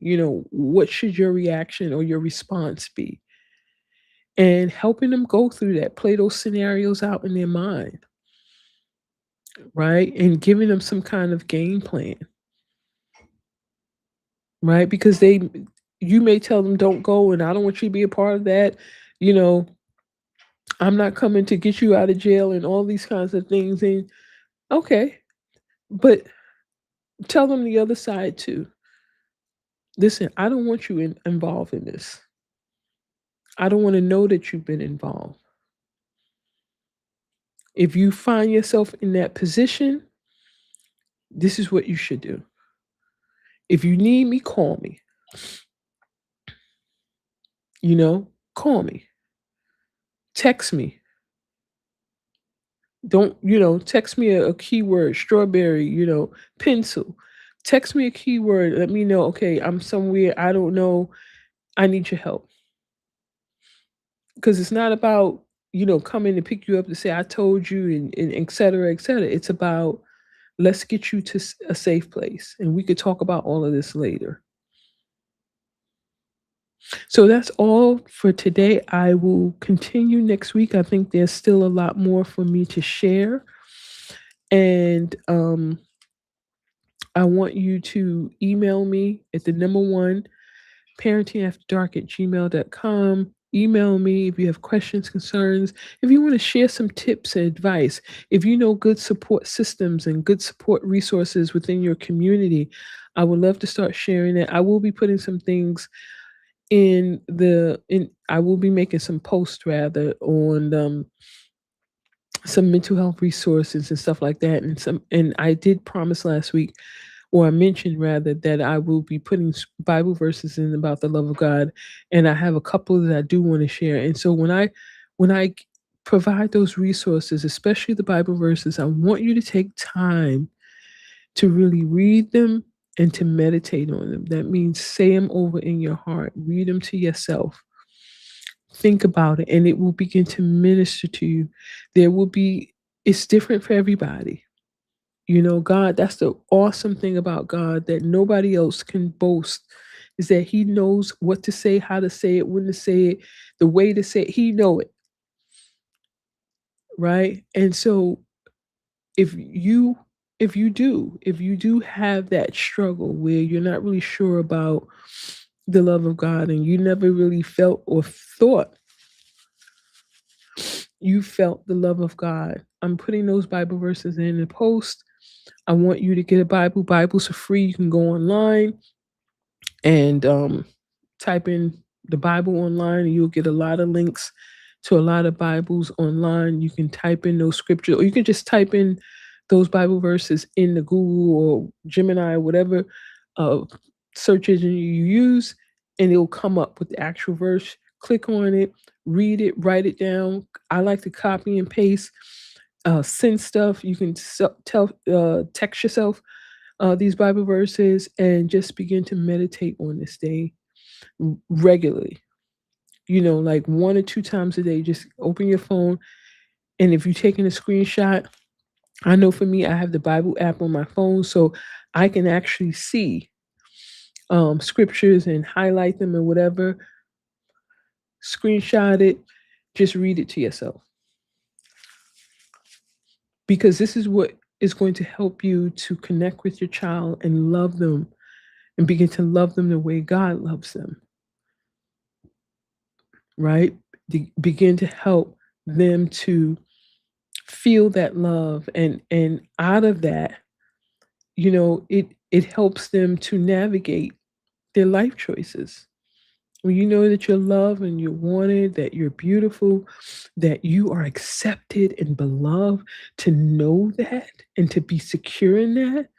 what should your reaction or your response be? And helping them go through that, play those scenarios out in their mind, right? And giving them some kind of game plan, right? Because you may tell them, don't go, and I don't want you to be a part of that. You know, I'm not coming to get you out of jail and all these kinds of things. And okay, but tell them the other side too. Listen, I don't want you involved in this. I don't want to know that you've been involved. If you find yourself in that position, this is what you should do. If you need me, call me. Call me. Text me. Don't, text me a keyword, strawberry, pencil. Text me a keyword. Let me know, okay, I'm somewhere, I don't know. I need your help. Because it's not about, coming to pick you up to say, I told you, and et cetera, et cetera. It's about, let's get you to a safe place. And we could talk about all of this later. So that's all for today. I will continue next week. I think there's still a lot more for me to share. And I want you to email me at the number one parentingafterdark@gmail.com. email me if you have questions, concerns, if you want to share some tips and advice, if you know good support systems and good support resources within your community. I would love to start sharing it. I will be putting some things in I will be making some posts rather on some mental health resources and stuff like that, and I did promise last week, or I mentioned rather, that I will be putting Bible verses in about the love of God, and I have a couple that I do want to share. And so when I provide those resources, especially the Bible verses, I want you to take time to really read them and to meditate on them. That means say them over in your heart, read them to yourself, think about it, and it will begin to minister to you. There will be, it's different for everybody. God, that's the awesome thing about God that nobody else can boast, is that He knows what to say, how to say it, when to say it, the way to say it. He know it, right? And so if you if you do have that struggle where you're not really sure about the love of God, and you never really felt or thought you felt the love of God, I'm putting those Bible verses in the post. I want you to get a Bible. Bibles are free. You can go online and type in the Bible online, and you'll get a lot of links to a lot of Bibles online. You can type in those scriptures, or you can just type in those Bible verses in the Google or Gemini, or whatever uh, search engine you use, and it'll come up with the actual verse. Click on it, read it, write it down. I like to copy and paste, send stuff. You can text yourself these Bible verses and just begin to meditate on this day regularly. Like 1 or 2 times a day. Just open your phone, and if you're taking a screenshot, I know for me, I have the Bible app on my phone, so I can actually see scriptures and highlight them and whatever. Screenshot it, just read it to yourself, because this is what is going to help you to connect with your child and love them and begin to love them the way God loves them, right? Begin to help them to feel that love, and out of that, it helps them to navigate their life choices. When you know that you're loved and you're wanted, that you're beautiful, that you are accepted and beloved, to know that and to be secure in that,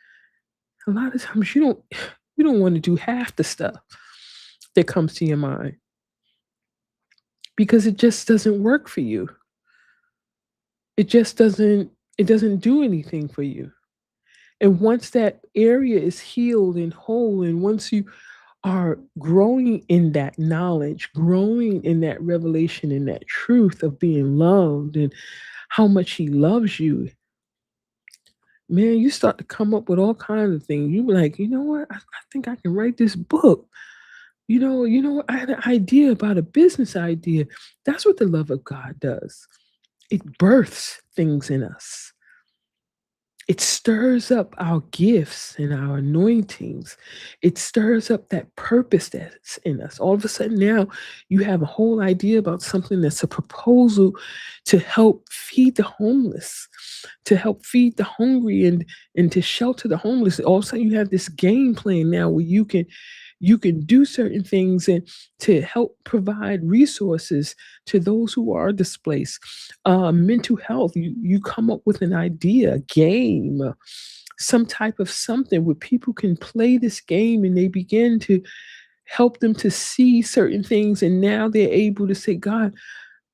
a lot of times you don't want to do half the stuff that comes to your mind, because it just doesn't work for you. It doesn't do anything for you. And once that area is healed and whole, and once you are growing in that knowledge, growing in that revelation, in that truth of being loved and how much He loves you, man, you start to come up with all kinds of things. You be like, you know what? I think I can write this book. What? I had an idea about a business idea. That's what the love of God does. It births things in us. It stirs up our gifts and our anointings. It stirs up that purpose that's in us. All of a sudden now you have a whole idea about something that's a proposal to help feed the homeless, to help feed the hungry, and to shelter the homeless. All of a sudden you have this game plan now where you can do certain things and to help provide resources to those who are displaced. Mental health, you come up with an idea, a game, some type of something where people can play this game, and they begin to help them to see certain things, and now they're able to say, God,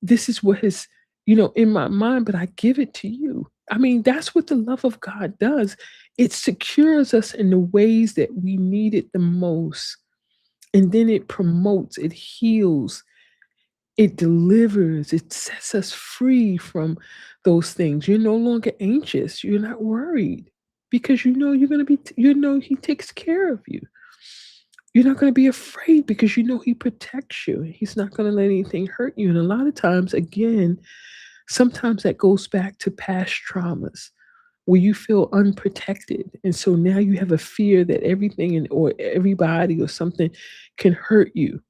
this is what is in my mind, but I give it to you. I mean, that's what the love of God does. It secures us in the ways that we need it the most. And then it promotes, it heals, it delivers, it sets us free from those things. You're no longer anxious. You're not worried, because you're going to be, He takes care of you. You're not going to be afraid, because He protects you. He's not going to let anything hurt you. And a lot of times, again, sometimes that goes back to past traumas where you feel unprotected. And so now you have a fear that everything or everybody or something can hurt you.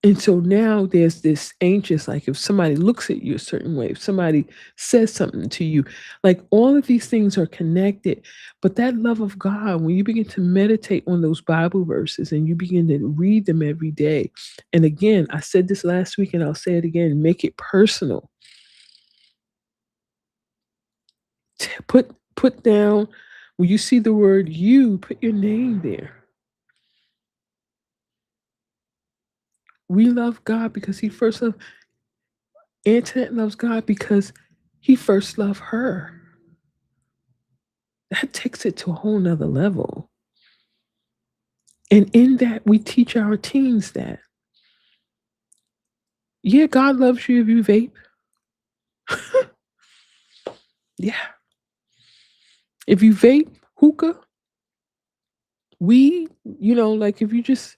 And so now there's this anxious, like if somebody looks at you a certain way, if somebody says something to you, like all of these things are connected. But that love of God, when you begin to meditate on those Bible verses and you begin to read them every day, and again, I said this last week and I'll say it again, make it personal. Put down when you see the word you, put your name there. We love God because He first loved Antoinette loves God because He first loved her. That takes it to a whole nother level. And in that, we teach our teens that, yeah, God loves you if you vape. Yeah. If you vape, hookah, weed, like if you just,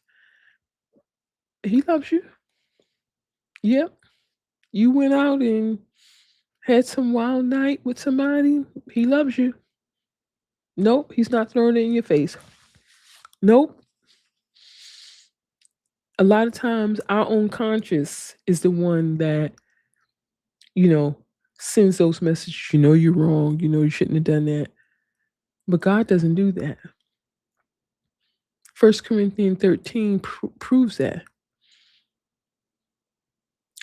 He loves you. Yep. You went out and had some wild night with somebody, He loves you. Nope, He's not throwing it in your face. Nope. A lot of times, our own conscience is the one that, you know, sends those messages. You know you're wrong. You know you shouldn't have done that. But God doesn't do that. 1 Corinthians 13 proves that.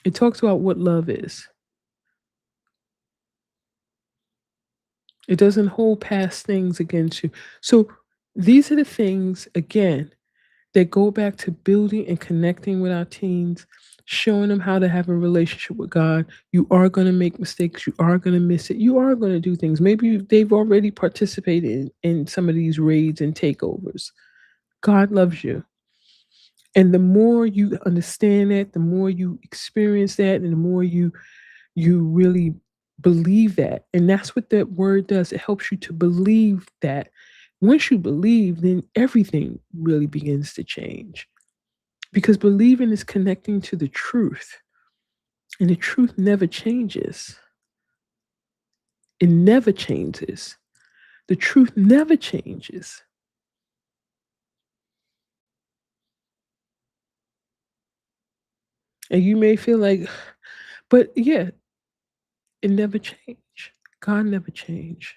It talks about what love is. It doesn't hold past things against you. So these are the things, again, that go back to building and connecting with our teens, showing them how to have a relationship with God. You are going to make mistakes. You are going to miss it. You are going to do things. Maybe they've already participated in some of these raids and takeovers. God loves you. And the more you understand that, the more you experience that, and the more you really believe that. And that's what that word does. It helps you to believe that. Once you believe, then everything really begins to change. Because believing is connecting to the truth. And the truth never changes. It never changes. The truth never changes. And you may feel like, but yeah, it never changed. God never changed.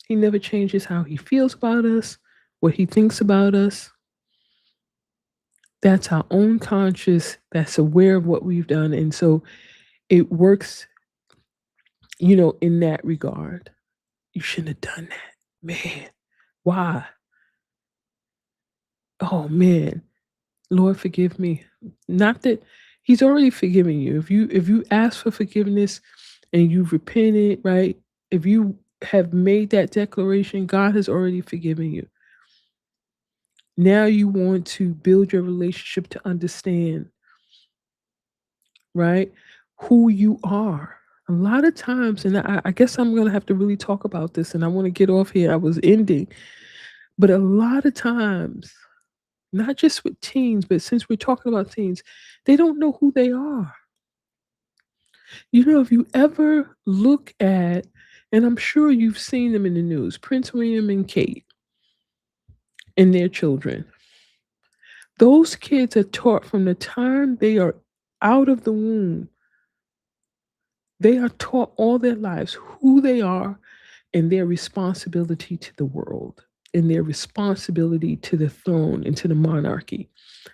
He never changes how He feels about us, what He thinks about us. That's our own conscious that's aware of what we've done. And so it works, in that regard. You shouldn't have done that. Man, why? Oh man. Lord forgive me. Not that He's already forgiven you. If you ask for forgiveness and you've repented, right? If you have made that declaration, God has already forgiven you. Now you want to build your relationship to understand, right? Who you are. A lot of times, and I guess I'm going to have to really talk about this, and I want to get off here. I was ending, but a lot of times, not just with teens, but since we're talking about teens, they don't know who they are. If you ever look at, and I'm sure you've seen them in the news, Prince William and Kate and their children, those kids are taught from the time they are out of the womb. They are taught all their lives who they are and their responsibility to the world and their responsibility to the throne and to the monarchy.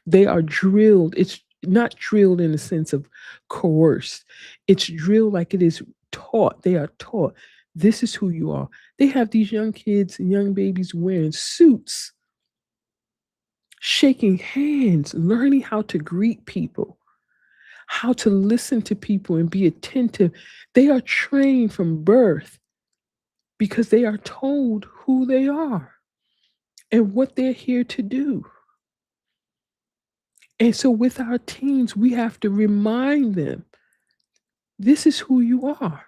They are drilled. It's not drilled in the sense of coerced. It's drilled like it is taught. They are taught this is who you are. They have these young kids and young babies wearing suits, shaking hands, learning how to greet people, how to listen to people and be attentive. They are trained from birth because they are told who they are and what they're here to do. And so with our teens, we have to remind them this is who you are.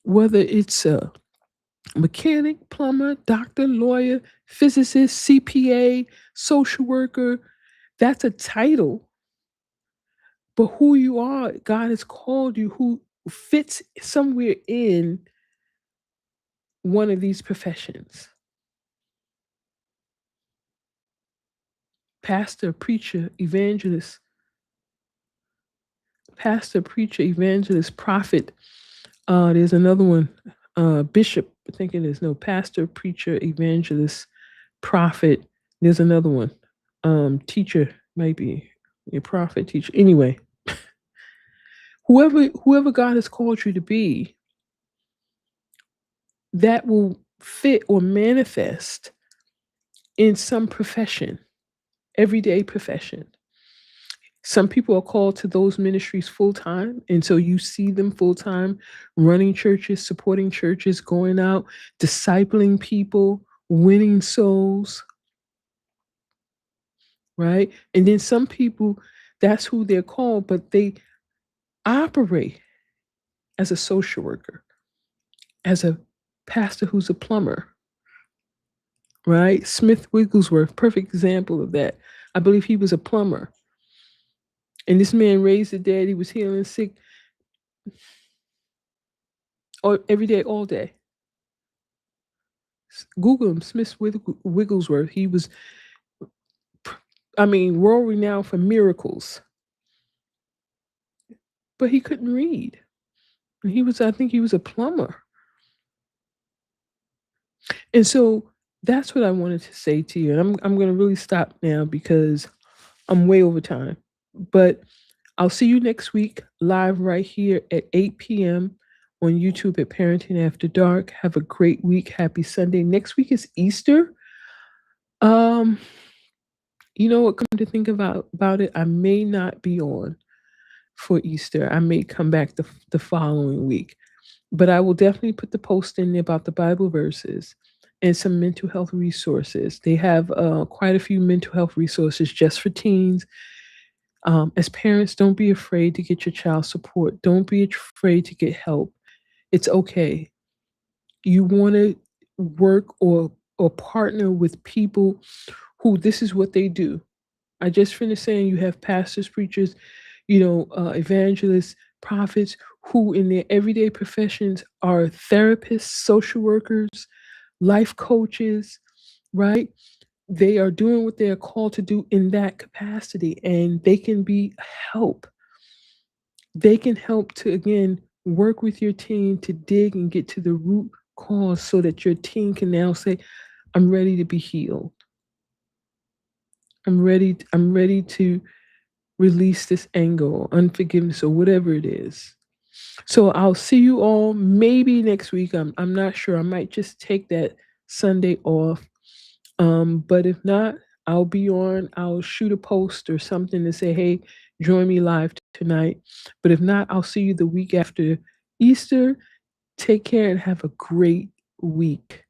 Whether it's a mechanic, plumber, doctor, lawyer, physicist, CPA, social worker, that's a title. But who you are, God has called you, who fits somewhere in one of these professions. pastor, preacher, evangelist, pastor, preacher, evangelist, prophet. There's another one, bishop. I think it is. No, pastor, preacher, evangelist, prophet. There's another one, teacher, maybe a prophet, teacher. Anyway, whoever God has called you to be, that will fit or manifest in some profession, everyday profession. Some people are called to those ministries full time. And so you see them full time running churches, supporting churches, going out, discipling people, winning souls, right? And then some people, that's who they're called, but they operate as a social worker, as a pastor who's a plumber, right? Smith Wigglesworth, perfect example of that. I believe he was a plumber. And this man raised the dead, he was healing sick every day, all day. Google him, Smith Wigglesworth. He was, world renowned for miracles, but he couldn't read. And I think he was a plumber. And so that's what I wanted to say to you. And I'm going to really stop now because I'm way over time. But I'll see you next week live right here at 8 p.m. on YouTube at Parenting After Dark. Have a great week. Happy Sunday. Next week is Easter. You know what? Come to think about it, I may not be on for Easter. I may come back the following week. But I will definitely put the post in there about the Bible verses and some mental health resources. They have quite a few mental health resources just for teens. As parents, don't be afraid to get your child support. Don't be afraid to get help. It's okay. You want to work or partner with people who this is what they do. I just finished saying you have pastors, preachers, evangelists, prophets who in their everyday professions are therapists, social workers, life coaches, right? They are doing what they are called to do in that capacity, and they can be help. They can help to, again, work with your teen to dig and get to the root cause so that your teen can now say, I'm ready to be healed. I'm ready to release this anger or unforgiveness or whatever it is. So I'll see you all maybe next week. I'm not sure. I might just take that Sunday off. But if not, I'll be on. I'll shoot a post or something to say, hey, join me live tonight. But if not, I'll see you the week after Easter. Take care and have a great week.